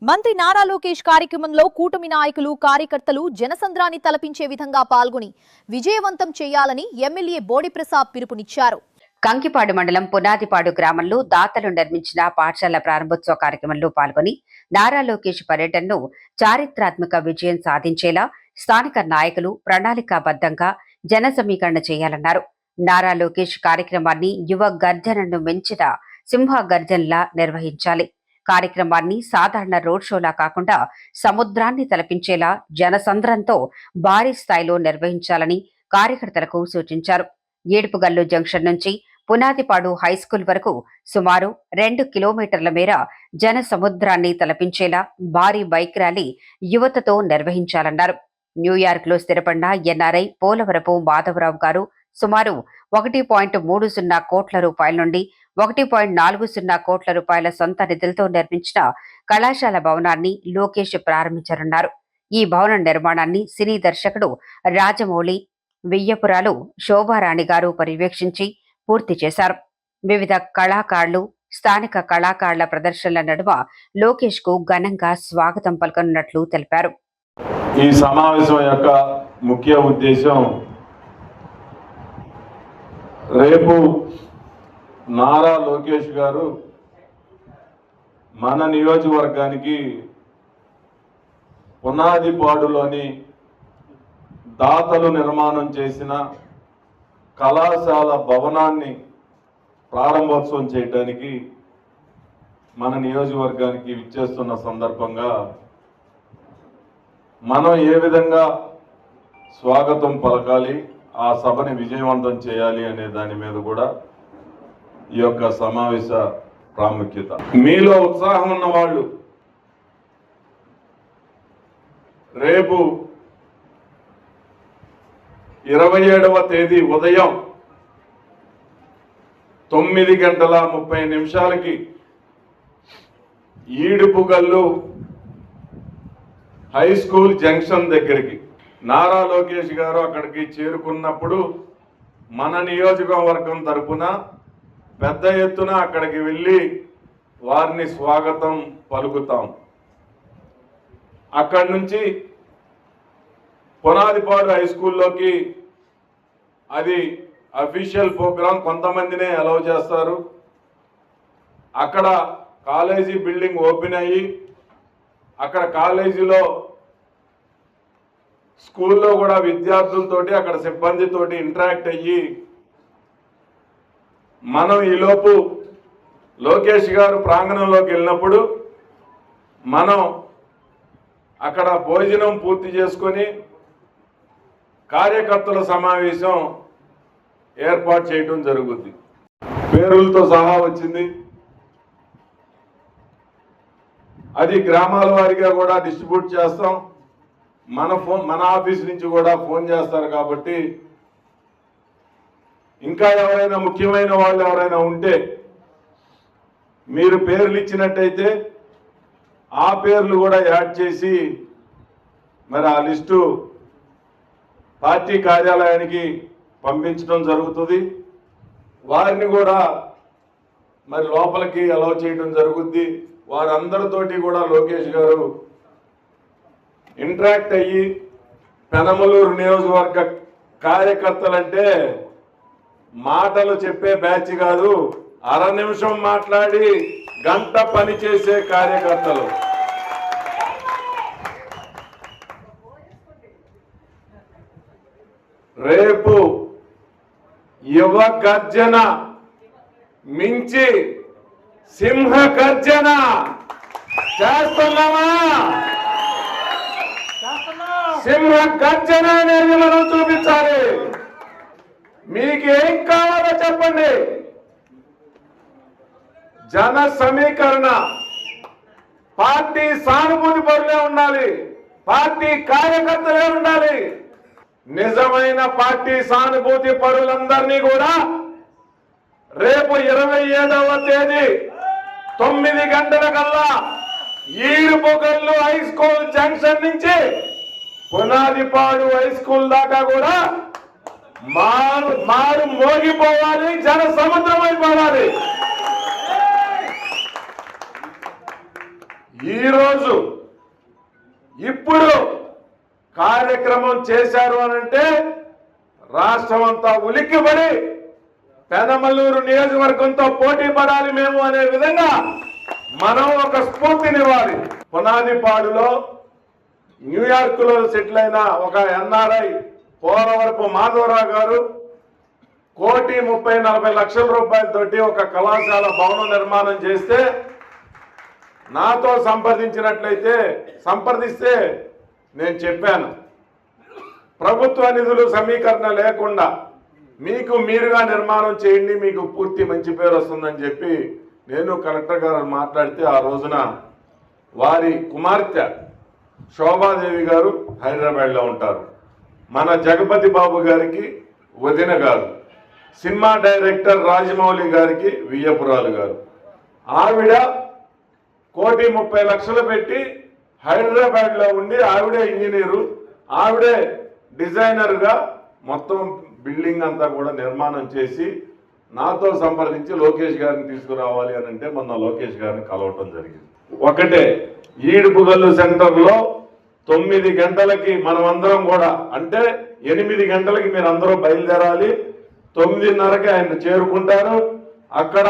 మంత్రి నారా లోకేష్ కార్యక్రమంలో కూటమి నాయకులు కార్యకర్తలు జనసంద్రాన్ని తలపించే విధంగా పాల్గొని విజయవంతం చేయాలని ఎమ్మెల్యే బోడి ప్రసాద్ పిలుపునిచ్చారు. కంకిపాడు మండలం పునాదిపాడు గ్రామంలో దాతలు నిర్మించిన పాఠశాల ప్రారంభోత్సవ కార్యక్రమంలో పాల్గొని నారా లోకేష్ పర్యటనను చారిత్రాత్మక విజయం సాధించేలా స్థానిక నాయకులు ప్రణాళికాబద్ధంగా జన సమీకరణ చేయాలన్నారు. నారా లోకేష్ కార్యక్రమాన్ని యువ గర్జనను మించిన సింహ గర్జనలా నిర్వహించాలి. కార్యక్రమాన్ని సాధారణ రోడ్ షోలా కాకుండా సముద్రాన్ని తలపించేలా జనసంద్రంతో భారీ స్థాయిలో నిర్వహించాలని కార్యకర్తలకు సూచించారు. ఏడుపుగల్లు జంక్షన్ నుంచి పునాదిపాడు హైస్కూల్ వరకు సుమారు 2 కిలోమీటర్ల మేర జన సముద్రాన్ని తలపించేలా భారీ బైక్ ర్యాలీ యువతతో నిర్వహించాలన్నారు. న్యూయార్క్ లో స్థిరపడిన ఎన్ఆర్ఐ పోలవరపు మాధవరావు గారు సుమారు 1.30 కోట్ల రూపాయల నుండి 1.40 కోట్ల రూపాయల సొంత నిధులతో నిర్మించిన కళాశాల భవనాన్ని లోకేష్ ప్రారంభించనున్నారు. ఈ భవన నిర్మాణాన్ని సినీ దర్శకుడు రాజమౌళి, వియ్యపురాలు శోభారాణి గారు పర్యవేక్షించి పూర్తి చేశారు. వివిధ కళాకారులు, స్థానిక కళాకారుల ప్రదర్శనల నడుమ లోకేష్ కు ఘనంగా స్వాగతం పలకనున్నట్లు తెలిపారు. ఈ సమావేశం యొక్క ముఖ్య ఉద్దేశం రేపు నారా లోకేష్ గారు మన నియోజకవర్గానికి పునాదిపాడులోని దాతలు నిర్మాణం చేసిన కళాశాల భవనాన్ని ప్రారంభోత్సవం చేయడానికి మన నియోజకవర్గానికి విచ్చేస్తున్న సందర్భంగా మనం ఏ విధంగా స్వాగతం పలకాలి, ఆ సభని విజయవంతం చేయాలి అనే దాని మీద కూడా ఈ యొక్క సమావేశ ప్రాముఖ్యత. మీలో ఉత్సాహం ఉన్న వాళ్ళు రేపు 27వ తేదీ ఉదయం 9:30 ఈడుపుగల్లు హై స్కూల్ జంక్షన్ దగ్గరికి నారా లోకేష్ గారు అక్కడికి చేరుకున్నప్పుడు మన నియోజకవర్గం తరపున పెద్ద ఎత్తున అక్కడికి వెళ్ళి వారిని స్వాగతం పలుకుతాం. అక్కడి నుంచి పునాదిపాడు హై స్కూల్లోకి అది అఫీషియల్ ప్రోగ్రాం, కొంతమందినే అలౌ చేస్తారు. అక్కడ కాలేజీ బిల్డింగ్ ఓపెన్ అయ్యి అక్కడ కాలేజీలో స్కూల్లో కూడా విద్యార్థులతోటి అక్కడ సిబ్బందితోటి ఇంటరాక్ట్ అయ్యి మనం ఈలోపు లోకేష్ గారు ప్రాంగణంలోకి వెళ్ళినప్పుడు మనం అక్కడ భోజనం పూర్తి చేసుకొని కార్యకర్తల సమావేశం ఏర్పాటు చేయడం జరుగుతుంది. పేరులతో సహా వచ్చింది. అది గ్రామాల వారీగా కూడా డిస్ట్రిబ్యూట్ చేస్తాం. మన ఆఫీస్ నుంచి కూడా ఫోన్ చేస్తారు. కాబట్టి ఇంకా ఎవరైనా ముఖ్యమైన వాళ్ళు ఎవరైనా ఉంటే మీరు పేర్లు ఇచ్చినట్టయితే ఆ పేర్లు కూడా యాడ్ చేసి మరి ఆ లిస్టు పార్టీ కార్యాలయానికి పంపించడం జరుగుతుంది. వారిని కూడా మరి లోపలికి అలౌ చేయడం జరుగుద్ది. వారందరితోటి కూడా లోకేష్ గారు ఇంటరాక్ట్ అయ్యి, పెనమలూరు నియోజకవర్గ కార్యకర్తలంటే మాటలు చెప్పే బ్యాచ్ కాదు, అర నిమిషం మాట్లాడి గంట పనిచేసే కార్యకర్తలు. రేపు యువ గర్జన మించి సింహ గర్జన చేస్తున్నామా? సింహ గర్జన అనేది మనం చూపించాలి. మీకు ఏం కావాలో చెప్పండి. జన సమీకరణ, పార్టీ సానుభూతి పరులే ఉండాలి, పార్టీ కార్యకర్తలే ఉండాలి. నిజమైన పార్టీ సానుభూతి పరులందరినీ కూడా రేపు 27వ తేదీ 9 గంటలకల్లా ఈడుపుగల్లు హై స్కూల్ జంక్షన్ నుంచి పునాదిపాడు హై స్కూల్ దాకా కూడా మారు మోగిపోవాలి, జన సముద్రం అయిపోవాలి. ఈరోజు ఇప్పుడు కార్యక్రమం చేశారు అనంటే రాష్ట్రం అంతా ఉలిక్కిపడి పెనమలూరు నియోజకవర్గంతో పోటీ పడాలి మేము అనే విధంగా మనం ఒక స్ఫూర్తినివ్వాలి. పునాదిపాడులో న్యూయార్క్ లో సెటిల్ అయిన ఒక ఎన్ఆర్ఐ పోలవరపు మాధవరావు గారు 1,30,40,00,000 రూపాయలతోటి ఒక కళాశాల భవనం నిర్మాణం చేస్తే నాతో సంప్రదిస్తే నేను చెప్పాను, ప్రభుత్వ నిధులు సమీకరణ లేకుండా మీకు మీరుగా నిర్మాణం చేయండి, మీకు పూర్తి మంచి పేరు వస్తుందని చెప్పి నేను కలెక్టర్ గారు మాట్లాడితే ఆ రోజున వారి కుమార్తె శోభాదేవి గారు హైదరాబాద్లో ఉంటారు, మన జగపతి బాబు గారికి వదిన గారు, సినిమా డైరెక్టర్ రాజమౌళి గారికి వియ్యపురాలు గారు, ఆవిడ 1,30,00,000 పెట్టి హైదరాబాద్లో ఉండి ఆవిడే ఇంజనీరు, ఆవిడే డిజైనర్గా మొత్తం బిల్డింగ్ అంతా కూడా నిర్మాణం చేసి నాతో సంప్రదించి లోకేష్ గారిని తీసుకురావాలి అని అంటే మొన్న లోకేష్ గారిని కలవటం జరిగింది. ఒకటే ఈడుపుగల్లు సెంటర్లో 9 గంటలకి మనమందరం కూడా, అంటే 8 గంటలకి మీరు అందరూ బయలుదేరాలి, 9:30కి ఆయన చేరుకుంటారు. అక్కడ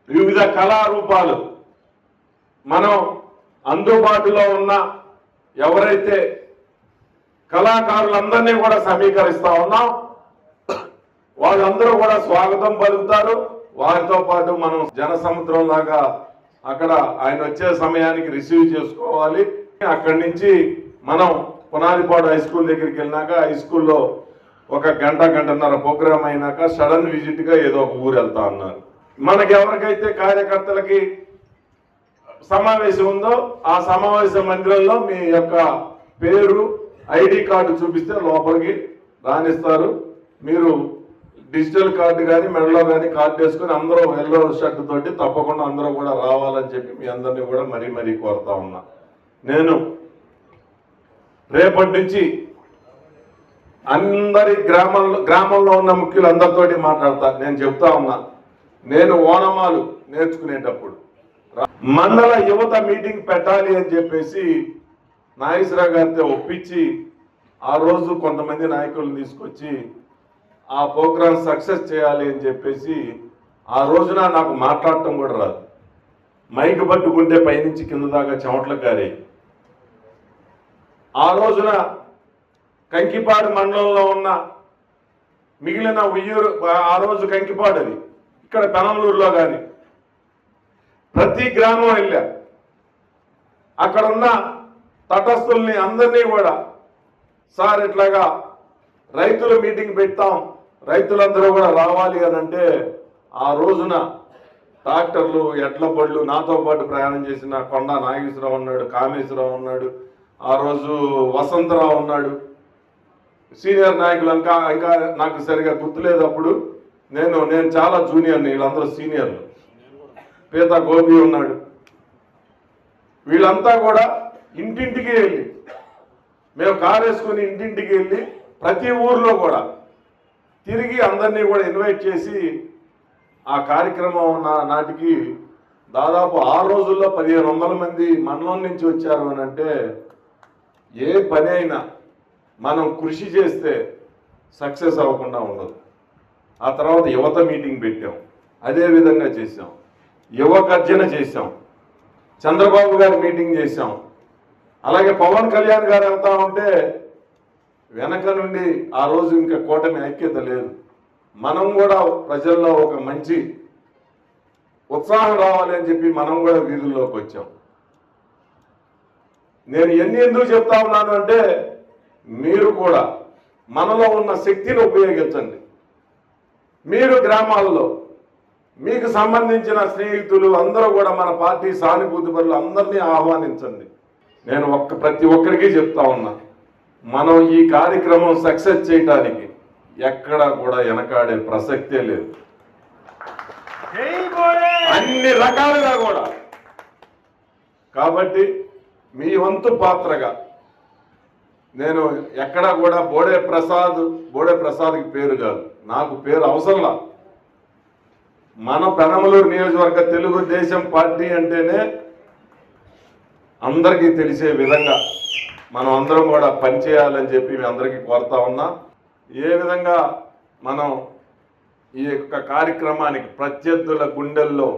వివిధ కళారూపాలు మనం అందుబాటులో ఉన్న ఎవరైతే కళాకారులందరినీ కూడా సమీకరిస్తా ఉన్నాం, వాళ్ళందరూ కూడా స్వాగతం పలుకుతారు. వారితో పాటు మనం జనసముద్రం లాగా అక్కడ ఆయన వచ్చే సమయానికి రిసీవ్ చేసుకోవాలి. అక్కడి నుంచి మనం పునాదిపాడు హై స్కూల్ దగ్గరికి వెళ్ళినాక హై స్కూల్లో ఒక గంటన్నర ప్రోగ్రామ్ అయినాక సడన్ విజిట్ గా ఏదో ఒక ఊరు వెళ్తా ఉన్నారు. మనకి ఎవరికైతే కార్యకర్తలకి సమావేశం ఉందో ఆ సమావేశ మందిరంలో మీ యొక్క పేరు ఐడి కార్డు చూపిస్తే లోపలికి రానిస్తారు. మీరు డిజిటల్ కార్డు కానీ మెడలో కానీ కార్డు వేసుకుని అందరూ ఎల్లో షర్ట్ తోటి తప్పకుండా అందరూ కూడా రావాలని చెప్పి మీ అందరినీ కూడా మరీ కోరుతా ఉన్నా. నేను రేపటి నుంచి అందరి గ్రామంలో ఉన్న ముఖ్యులందరితోటి మాట్లాడతా. నేను చెప్తా ఉన్నా, నేను ఓనమాలు నేర్చుకునేటప్పుడు మండల యువత మీటింగ్ పెట్టాలి అని చెప్పేసి నాగేశ్వరరావు గారితో ఒప్పించి ఆ రోజు కొంతమంది నాయకులను తీసుకొచ్చి ఆ ప్రోగ్రామ్ సక్సెస్ చేయాలి అని చెప్పేసి ఆ రోజున నాకు మాట్లాడటం కూడా రాదు. మైక్ పట్టుకుంటే పైనుంచి కింద దాకా చెమటలు కారాయి. ఆ రోజున కంకిపాడు మండలంలో ఉన్న మిగిలిన ఉయ్యూరు, ఆ రోజు కంకిపాడు అది, ఇక్కడ పెనమలూరులో కానీ ప్రతి గ్రామం వెళ్ళా. అక్కడ ఉన్న తటస్థుల్ని అందరినీ కూడా, సార్ ఇట్లాగా రైతుల మీటింగ్ పెడతాం, రైతులందరూ కూడా రావాలి అని అంటే ఆ రోజున ట్రాక్టర్లు ఎడ్ల బళ్ళు నాతో పాటు ప్రయాణం చేసిన కొండా నాగేశ్వరరావు ఉన్నాడు, కామేశ్వరరావు ఉన్నాడు, ఆ రోజు వసంతరావు ఉన్నాడు, సీనియర్ నాయకులు ఇంకా నాకు సరిగా గుర్తులేదు. అప్పుడు నేను చాలా జూనియర్ని, వీళ్ళందరూ సీనియర్లు. పీత గోపి ఉన్నాడు. వీళ్ళంతా కూడా ఇంటింటికి వెళ్ళి, మేము కారు వేసుకుని ఇంటింటికి వెళ్ళి ప్రతి ఊర్లో కూడా తిరిగి అందరినీ కూడా ఇన్వైట్ చేసి ఆ కార్యక్రమం నాటికి దాదాపు 6 రోజుల్లో 1,500 మంది మండలం నుంచి వచ్చారు అని అంటే ఏ పని అయినా మనం కృషి చేస్తే సక్సెస్ అవ్వకుండా ఉండదు. ఆ తర్వాత యువత మీటింగ్ పెట్టాం, అదే విధంగా చేసాం, యువ గర్జన చేసాం, చంద్రబాబు గారి మీటింగ్ చేసాం. అలాగే పవన్ కళ్యాణ్ గారు వెళ్తా ఉంటే వెనక నుండి ఆ రోజు ఇంకా కూటమి ఐక్యత లేదు. మనం కూడా ప్రజల్లో ఒక మంచి ఉత్సాహం రావాలి అని చెప్పి మనం కూడా వీధుల్లోకి వచ్చాం. నేను ఎందుకు చెప్తా ఉన్నాను అంటే, మీరు కూడా మనలో ఉన్న శక్తిని ఉపయోగించండి. మీరు గ్రామాల్లో మీకు సంబంధించిన స్నేహితులు అందరూ కూడా మన పార్టీ సానుభూతి పరులు అందరినీ ఆహ్వానించండి. నేను ప్రతి ఒక్కరికి చెప్తా ఉన్నా, మనం ఈ కార్యక్రమం సక్సెస్ చేయడానికి ఎక్కడ కూడా వెనకాడే ప్రసక్తే లేదు. అన్ని రకాలుగా కూడా. కాబట్టి మీ వంతు పాత్రగా నేను ఎక్కడా కూడా బోడే ప్రసాద్కి పేరు కాదు, నాకు పేరు అవసరంలా. మన పెనమలూరు నియోజకవర్గ తెలుగుదేశం పార్టీ అంటేనే అందరికీ తెలిసే విధంగా మనం అందరం కూడా పనిచేయాలని చెప్పి మీ అందరికీ కోరుతా ఉన్నా. ఏ విధంగా మనం ఈ యొక్క కార్యక్రమానికి ప్రత్యర్థుల గుండెల్లో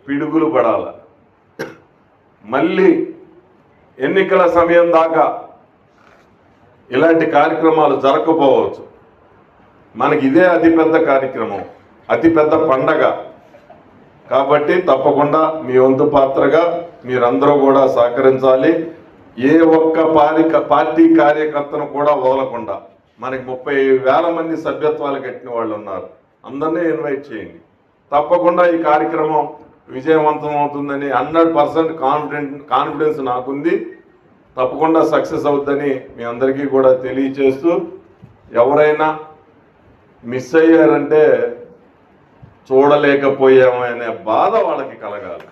పిడుగులు పడాల, మళ్ళీ ఎన్నికల సమయం దాకా ఇలాంటి కార్యక్రమాలు జరగకపోవచ్చు. మనకి ఇదే అతిపెద్ద కార్యక్రమం, అతిపెద్ద పండగ. కాబట్టి తప్పకుండా మీ వంతు పాత్రగా మీరందరూ కూడా సహకరించాలి. ఏ ఒక్క పార్టీ కార్యకర్తను కూడా వదలకుండా, మనకి 30,000 మంది సభ్యత్వాలు కట్టిన వాళ్ళు ఉన్నారు, అందరినీ ఇన్వైట్ చేయండి. తప్పకుండా ఈ కార్యక్రమం విజయవంతం అవుతుందని 100% కాన్ఫిడెన్స్ నాకుంది. తప్పకుండా సక్సెస్ అవుతుందని మీ అందరికీ కూడా తెలియచేస్తూ, ఎవరైనా మిస్ అయ్యారంటే చూడలేకపోయామనే బాధ వాళ్ళకి కలగాలి.